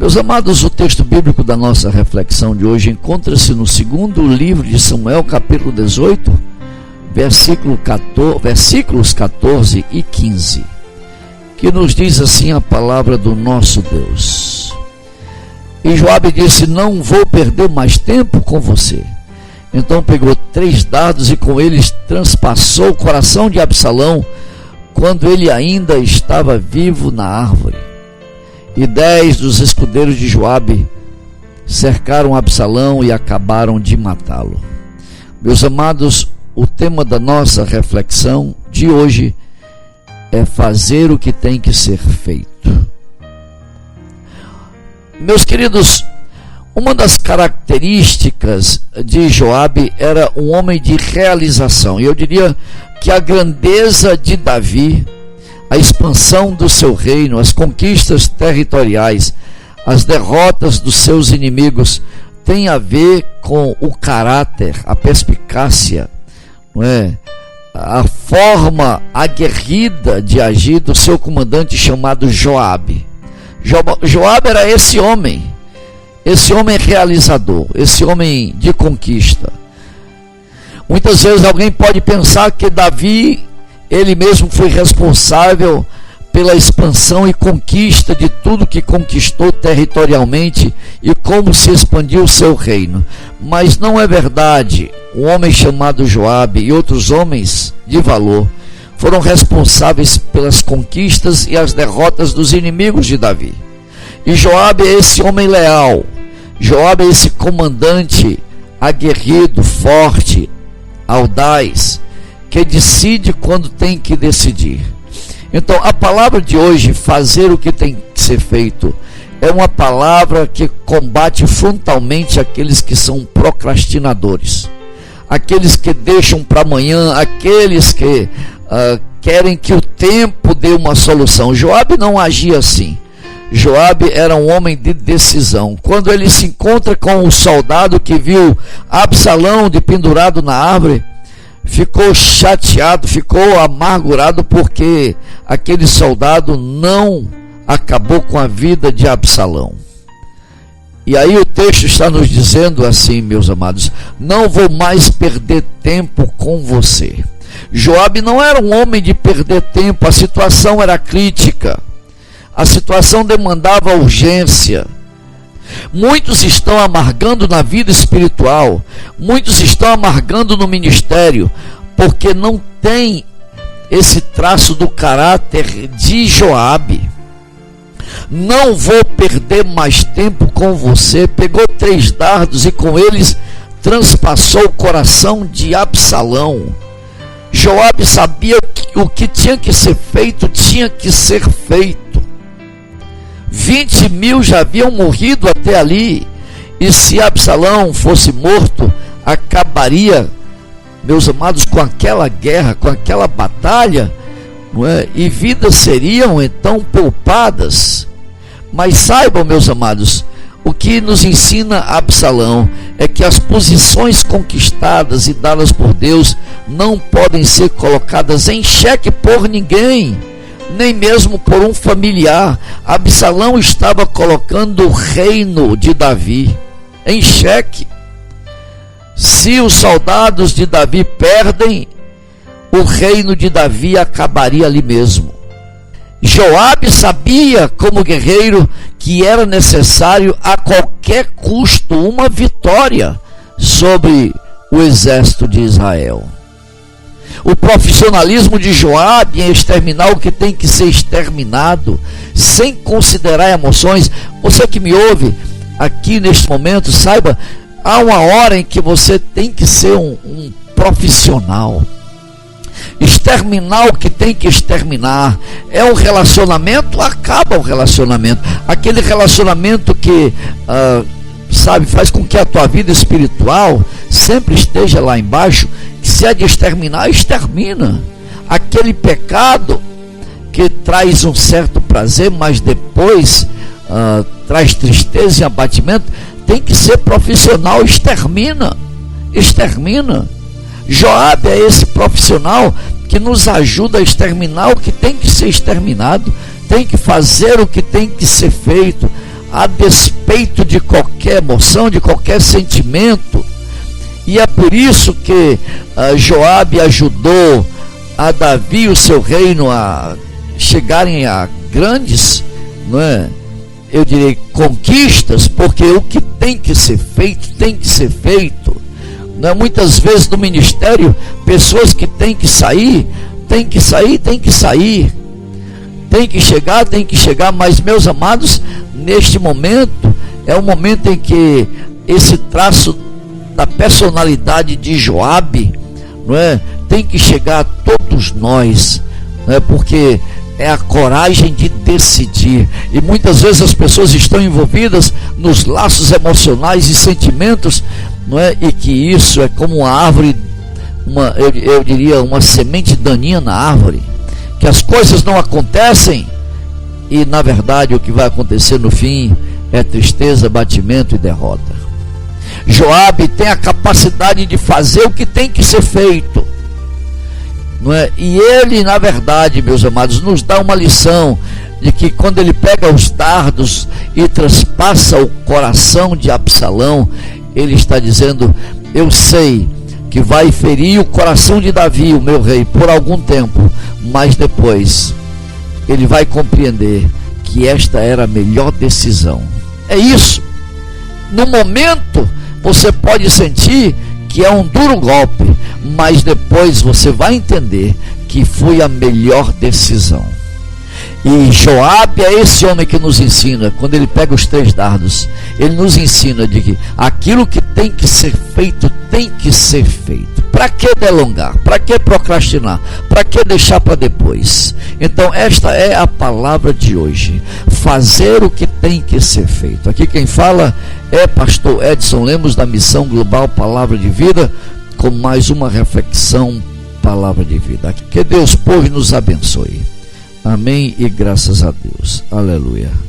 Meus amados, o texto bíblico da nossa reflexão de hoje encontra-se no segundo livro de Samuel, capítulo 18, versículos 14 e 15, que nos diz assim a palavra do nosso Deus. E Joabe disse: não vou perder mais tempo com você. Então pegou 3 dardos e com eles transpassou o coração de Absalão, quando ele ainda estava vivo na árvore. E 10 dos escudeiros de Joabe cercaram Absalão e acabaram de matá-lo. Meus amados, o tema da nossa reflexão de hoje é fazer o que tem que ser feito. Meus queridos, uma das características de Joabe era um homem de realização. E eu diria que a grandeza de Davi, a expansão do seu reino, as conquistas territoriais, as derrotas dos seus inimigos, tem a ver com o caráter, a perspicácia, não é? A forma aguerrida de agir do seu comandante chamado Joabe. Joabe era esse homem realizador, esse homem de conquista. Muitas vezes alguém pode pensar que Davi, ele mesmo foi responsável pela expansão e conquista de tudo que conquistou territorialmente e como se expandiu o seu reino. Mas não é verdade. Um homem chamado Joabe e outros homens de valor foram responsáveis pelas conquistas e as derrotas dos inimigos de Davi. E Joabe é esse homem leal. Joabe é esse comandante aguerrido, forte, audaz, que decide quando tem que decidir. Então, a palavra de hoje, fazer o que tem que ser feito, é uma palavra que combate frontalmente aqueles que são procrastinadores, aqueles que deixam para amanhã, aqueles que querem que o tempo dê uma solução. Joabe não agia assim. Joabe era um homem de decisão. Quando ele se encontra com o soldado que viu Absalão pendurado na árvore, ficou chateado, ficou amargurado, porque aquele soldado não acabou com a vida de Absalão. E aí o texto está nos dizendo assim, meus amados: não vou mais perder tempo com você. Joabe não era um homem de perder tempo, a situação era crítica, a situação demandava urgência. Muitos estão amargando na vida espiritual, muitos estão amargando no ministério, porque não tem esse traço do caráter de Joabe. Não vou perder mais tempo com você. Pegou 3 dardos e com eles transpassou o coração de Absalão. Joabe sabia que o que tinha que ser feito, tinha que ser feito. 20.000 já haviam morrido até ali, e se Absalão fosse morto, acabaria, meus amados, com aquela guerra, com aquela batalha, não é? E vidas seriam então poupadas. Mas saibam, meus amados, o que nos ensina Absalão é que as posições conquistadas e dadas por Deus não podem ser colocadas em xeque por ninguém, nem mesmo por um familiar. Absalão estava colocando o reino de Davi em xeque. Se os soldados de Davi perdem, o reino de Davi acabaria ali mesmo. Joabe sabia, como guerreiro, que era necessário a qualquer custo uma vitória sobre o exército de Israel. O profissionalismo de Joabe em exterminar o que tem que ser exterminado, sem considerar emoções. Você que me ouve aqui neste momento, saiba, há uma hora em que você tem que ser um profissional. Exterminar o que tem que exterminar. É um relacionamento, acaba o relacionamento. Aquele relacionamento que faz com que a tua vida espiritual sempre esteja lá embaixo. Se é de exterminar, extermina. Aquele pecado que traz um certo prazer, mas depois traz tristeza e abatimento, tem que ser profissional. Extermina. Joabe é esse profissional que nos ajuda a exterminar o que tem que ser exterminado, tem que fazer o que tem que ser feito. a despeito de qualquer emoção, de qualquer sentimento. E é por isso que Joabe ajudou a Davi e o seu reino a chegarem a grandes, não é? Eu direi conquistas, porque o que tem que ser feito, tem que ser feito. Não é? Muitas vezes no ministério, pessoas que têm que sair, tem que chegar, mas meus amados, neste momento, é o momento em que esse traço da personalidade de Joabe, não é? Tem que chegar a todos nós, não é? Porque é a coragem de decidir. E muitas vezes as pessoas estão envolvidas nos laços emocionais e sentimentos, não é? E que isso é como uma árvore, eu diria uma semente daninha na árvore, que as coisas não acontecem e na verdade o que vai acontecer no fim é tristeza, batimento e derrota. Joabe tem a capacidade de fazer o que tem que ser feito, não é? E ele, na verdade, meus amados, nos dá uma lição de que quando ele pega os dardos e traspassa o coração de Absalão, ele está dizendo: eu sei que vai ferir o coração de Davi, o meu rei, por algum tempo, mas depois ele vai compreender que esta era a melhor decisão. É isso. No momento você pode sentir que é um duro golpe, mas depois você vai entender que foi a melhor decisão. E Joabe é esse homem que nos ensina, quando ele pega os 3 dardos, ele nos ensina de que aquilo que tem que ser feito, tem que ser feito. Para que delongar? Para que procrastinar? Para que deixar para depois? Então esta é a palavra de hoje: fazer o que tem que ser feito. Aqui quem fala é pastor Edson Lemos, da Missão Global Palavra de Vida, com mais uma reflexão Palavra de Vida. Que Deus povo nos abençoe. Amém e graças a Deus. Aleluia.